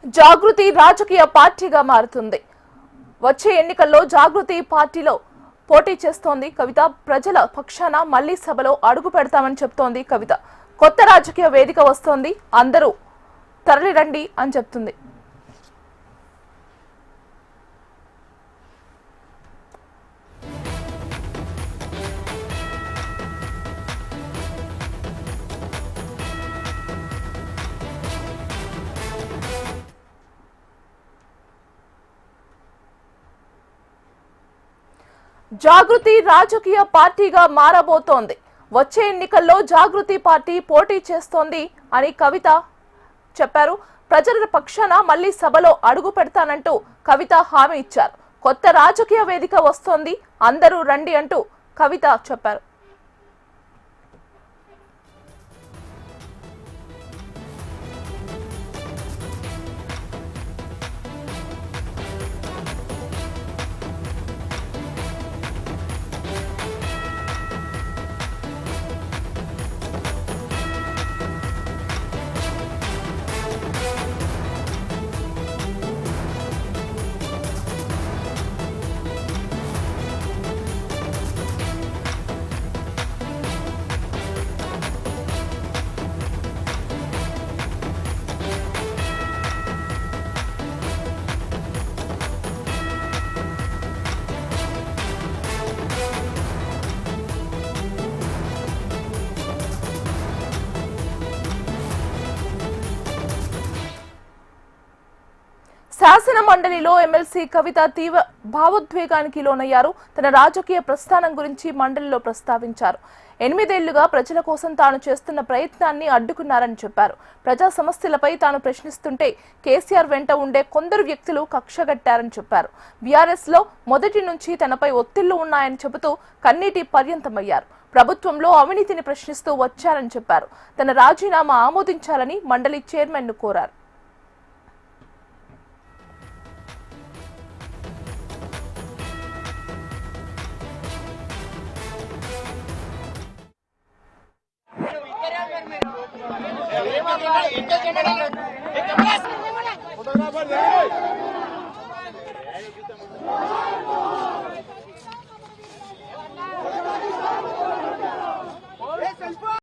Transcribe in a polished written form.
జాగృతి రాజకీయ పార్టీగా మారుతుంది. వచ్చే ఎన్నికల్లో జాగృతి పార్టీలో పోటీ చేస్తోంది కవిత. ప్రజల పక్షాన మళ్లీ సభలో అడుగు పెడతామని చెప్తోంది కవిత. కొత్త రాజకీయ వేదిక వస్తోంది, అందరూ తరలిరండి అని చెప్తుంది. జాగృతి రాజకీయ పార్టీగా మారబోతోంది. వచ్చే ఎన్నికల్లో జాగృతి పార్టీ పోటీ చేస్తోంది అని కవిత చెప్పారు. ప్రజల పక్షాన మళ్లీ సభలో అడుగు పెడతానంటూ కవిత హామీ ఇచ్చారు. కొత్త రాజకీయ వేదిక వస్తోంది, అందరూ రండి అంటూ కవిత చెప్పారు. శాసన మండలిలో ఎమ్మెల్సీ కవిత తీవ్ర భావోద్వేగానికి లోనయ్యారు. తన రాజకీయ ప్రస్థానం గురించి మండలిలో ప్రస్తావించారు. 8 ఏళ్లుగా ప్రజల కోసం తాను చేస్తున్న ప్రయత్నాన్ని అడ్డుకున్నారని చెప్పారు. ప్రజా సమస్యలపై తాను ప్రశ్నిస్తుంటే కేసీఆర్ వెంట ఉండే కొందరు వ్యక్తులు కక్షగట్టారని చెప్పారు. బీఆర్ఎస్ లో మొదటి నుంచి తనపై ఒత్తిళ్లు ఉన్నాయని చెబుతూ కన్నీటి పర్యంతమయ్యారు. ప్రభుత్వంలో అవినీతిని ప్రశ్నిస్తూ వచ్చారని చెప్పారు. తన రాజీనామా ఆమోదించాలని మండలి చైర్మన్ ను కోరారు. फोटोग्राफर